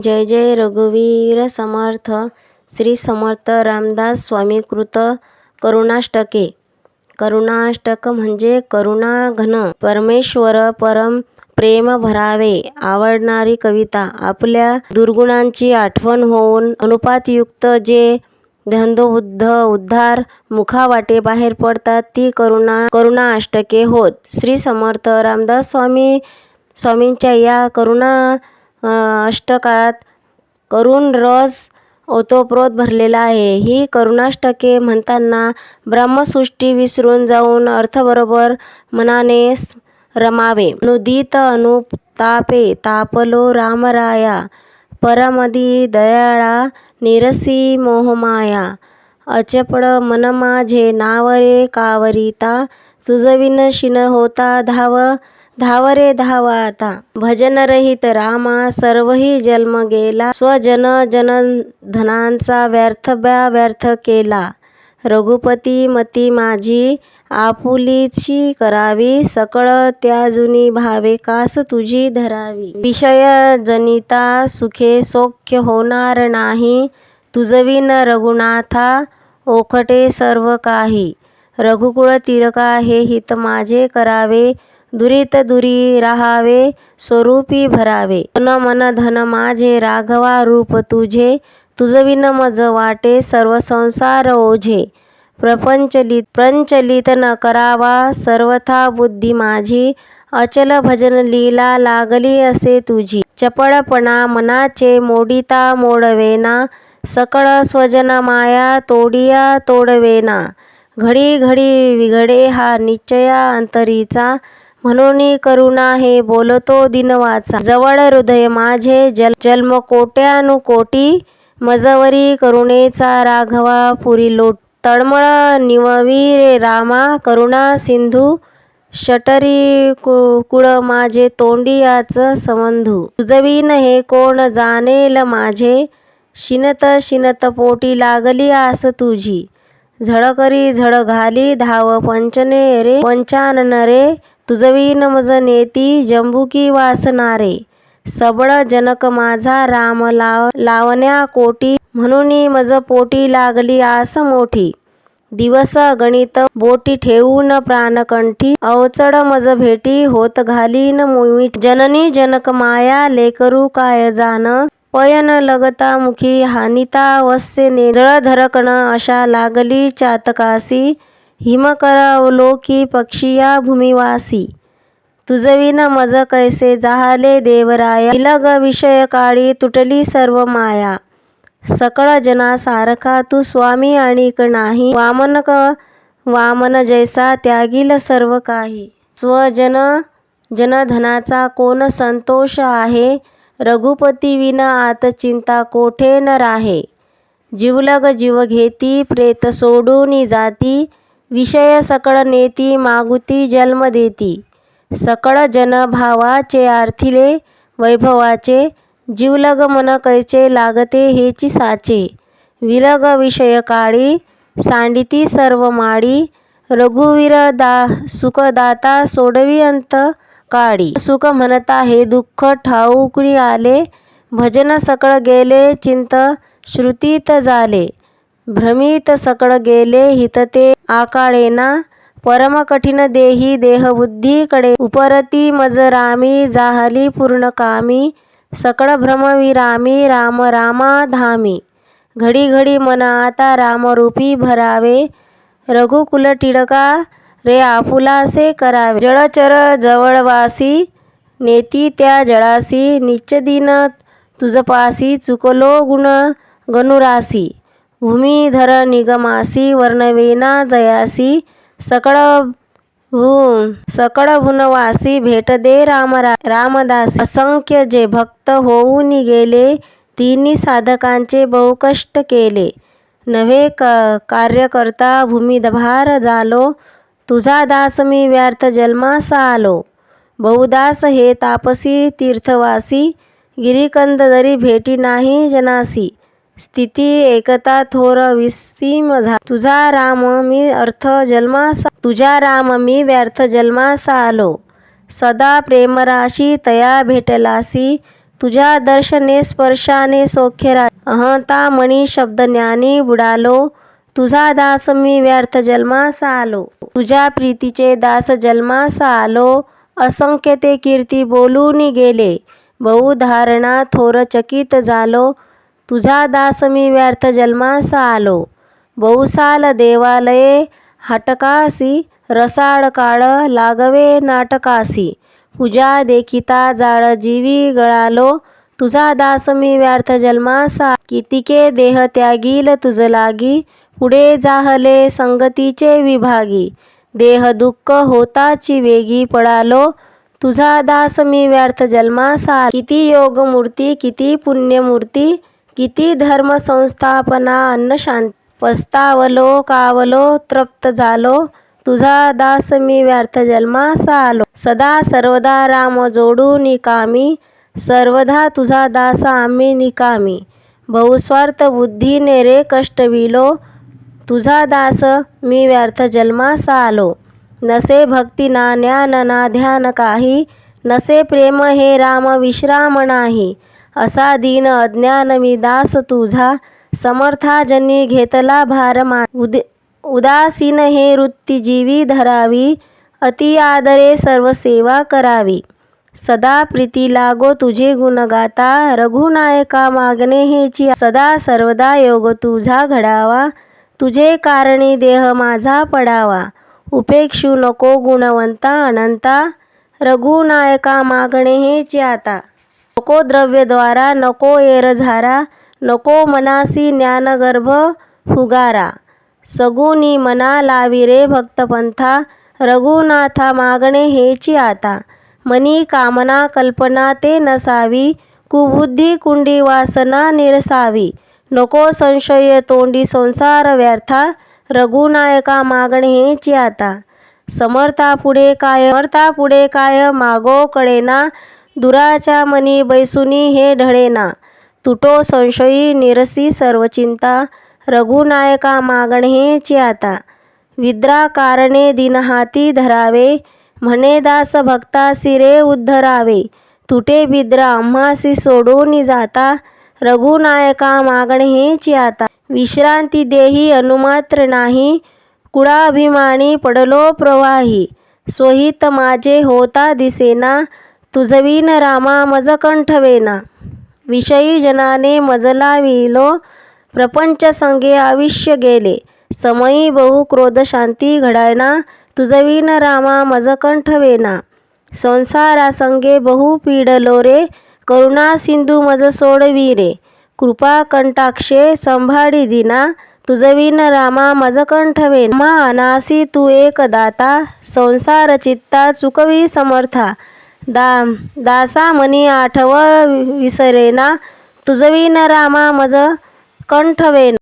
जय जय रघुवीर समर्थ. श्री समर्थ रामदास स्वामी कृत करुणाष्टके. करुणाष्टक म्हणजे करुणा घन परमेश्वर परम प्रेम भरावे. आवडणारी कविता. आपल्या दुर्गुणांची आठवण होऊन अनुपातयुक्त जे धंदोबुद्ध उद्धार मुखावाटे बाहेर पडतात ती करुणाष्टके होत. श्री समर्थ रामदास स्वामींच्या या करुणा अष्टकात करुण रस ओतप्रोत भरलेला आहे. ही करुणाष्टके म्हणताना ब्रह्मसृष्टी विसरून जाऊन अर्थबरोबर मनाने रमावे. अनुदित अनुतापे तापलो रामराया परमदी दयाळा निरसी मोहमाया. अचपळ मन माझे नावरे कावरिता तुझविन शिन होता धाव रे धाव आता. भजन रहित रामा सर्वही जन्म गेला स्वजन जनधनांचा व्यर्थ केला. रघुपती मती माझी आपुलीची करावी सकळ त्याजुनी भावे कास तुझी धरावी. विषय जनिता सुखे सौख्य होणार नाही तुझविन रघुनाथा ओखटे सर्व काही. रघुकुळ टिळका हे हित माझे करावे दुरित दुरी राहावे स्वरूपी भरावे. मन धन माझे राघवा रूप तुझे तुझविन मज वाटे सर्व संसार ओझे. प्रपंचलित न करावा सर्वथा बुद्धी माझी अचल भजन लीला लागली असे तुझी. चपळपणा मनाचे मोडिता मोडवेना सकळ स्वजन माया तोडिया तोडवेना. घडी घडी विघडे हा निश्चया अंतरीचा म्हणून करुणा हे बोलतो दिनवाचा. जवळ हृदय माझे जन्म कोट्यानुकोटी मजवरी करुणेचा राघवा पुरी लोट. तळमळ निववी रे रामा करुणा सिंधू षटरी कुळ माझे तोंडियाच संबंधू. तुझविन हे कोण जाणेल माझे शिनत पोटी लागली आस तुझी. झळकरी झळ घाली धाव पंचानन रे तुझविन मज नेती जंबुकी वासनारे. सबळ जनक माझा राम लावण्या कोटी म्हणून मज पोटी लागली आस मोठी. दिवस गणित बोटी ठेवून प्राणकंठी अवचड मज भेटी होत घालीन मिठी. जननी जनक माया लेकरू काय जाण पयन लगता मुखी हानिता वस्य ने. जळधरकण अशा लागली चातकासी हिमकर अवलोकी पक्षिया भूमिवासी. तुझविन मज कैसे जाहले देवराया विलग विषय काळी तुटली सर्व माया. सकळ जना सारखा तू स्वामी आणिक नाही वामन जैसा त्यागील सर्व काही. स्वजन जनधनाचा कोण संतोष आहे रघुपती विना आत चिंता कोठे न राहे. जीवलग जीव घेती प्रेत सोडून जाती विषय सकळ नेती मागुती जन्म देती. सकळ जन भावाचे आर्थिले वैभवाचे जीवलग मन कैचे लागते हेची साचे. विलग विषय काळी सांडिती सर्व माळी रघुवीर सुखदाता सोडवी अंत काळी. सुख म्हणता हे दुःख ठाऊकुनी आले भजन सकळ गेले चिंत श्रुतीत झाले. भ्रमित सकळ गेले हित ते आकाळेना परम कठीण देही देहबुद्धी कडे. उपरती मज रामी जाहली पूर्ण कामी सकळ भ्रम विरामी राम रामा धामी. घडी घडी मन आता रामरूपी भरावे रघुकुल टिळका रे आपुलासे करावे. जळचर जवळवासी नेती त्या जळासी नित्यदिन तुझपासी चुकलो गुण गनुरासी. भूमिधर निगमासी वर्णवेना जयासी सकळ भुनवासी भेट दे रामदासी. असंख्य जे भक्त होऊन गेले तिन्ही साधकांचे बहुकष्ट केले. नव्हे कार्य करता भूमिभार झालो तुझा दास मी व्यर्थ जन्मास आलो. बहुदास हे तापसी तीर्थवासी गिरीकंद जरी भेटी नाही जनासी. स्थिती एकता थोर विस्तीम झा तुझा राम मी व्यर्थ जन्मास आलो. सदा प्रेमराशी तया भेटलासी तुझ्या दर्शने स्पर्शाने सौख्य अहंता मणी शब्द ज्ञानी बुडालो, तुझा दास मी व्यर्थ जन्मास आलो. तुझ्या प्रीतीचे दास जन्मास आलो, असंख्य ते कीर्ती बोलून गेले. बहुधारणा थोर चकित झालो, तुझा दास मी व्यर्थ जन्मास आलो. बहुसाल देवालये हटकासी, रसाळ काळ लागवे नाटकासी. पूजा देखिता जाळ जीवी गळालो, तुझा दास मी व्यर्थ जन्मास आलो. कितीके देह त्यागील तुझ लागी, पुढे जाहले संगतीचे विभागी. देह दुःख होताची वेगी पडालो, तुझा दास मी व्यर्थ जन्मास आलो. किती योग मूर्ती किती पुण्यमूर्ती, किती धर्म संस्थापना अन्न शांती. पस्तावलो कावलो तृप्त झालो, तुझा दास मी व्यर्थ जन्मास आलो. सदा सर्वदा राम जोडून कामी, सर्वदा तुझा दास आम्ही निकामी. बहुस्वार्थ बुद्धीने रे कष्टविलो, तुझा दास मी व्यर्थ जन्मास आलो. नसे भक्ती ना ज्ञान ना ध्यान काही, नसे प्रेम हे राम विश्राम नाही. असा दीन अज्ञान मी दास तुझा, समर्थाजनी घेतला भार उदासीन हे वृत्ती जीवी धरावी, अति आदरे सर्व सेवा करावी. सदा प्रीती लागो तुझे गुण गाता, रघुनायका मागणे हेची. सदा सर्वदा योग तुझा घडावा, तुझे कारणी देह माझा पडावा. उपेक्षू नको गुणवंता अनंता, रघुनायका मागणे हेची आता. नको द्रव्यद्वारा नको एरझारा, नको मनासी ज्ञानगर्भ फुगारा. सगुनी मना लावी रे भक्तपंथा, रघुनाथा मागणे हेची आता. मनी कामना कल्पना ते नसावी, कुबुद्धी कुंडी वासना निरसावी. नको संशय तोंडी संसार व्यर्था, रघुनायका मागणे हेची आता. समर्था पुढे काय मागो कळेना, दुराच्या मनी बैसुनी हे ढळेना. तुटो संशयी निरसी सर्व चिंता, रघुनायका मागणे हेची आता. विद्रा कारणे दिन हाती धरावे, म्हणे दास भक्तासी रे उद्धरावे. तुटे बिद्र आम्हासी सोडून जाता, रघुनायका मागणे हेची आता. विश्रांती देही अनुमात्र नाही, कुळाभिमानी पडलो प्रवाही. सोहित माझे होता दिसेना, तुझविन रामा मज कंठवेना. विषयी जनाने मज लाविलो, प्रपंच संगे आयुष्य गेले. समयी बहु क्रोध शांती घडायना, तुझविन रामा मज कंठवेना. संसारा संगे बहु पीडलो रे, करुणा सिंधू मज सोडवी रे. कृपा कंटाक्षे संभाळी दिना, तुझविन रामा मज कंठवेना. मा अनासी तू एक दाता, संसार चित्ता चुकवी समर्था. दासा मनी आठव विसरेना, तुझविन रामा मज कंठवेना.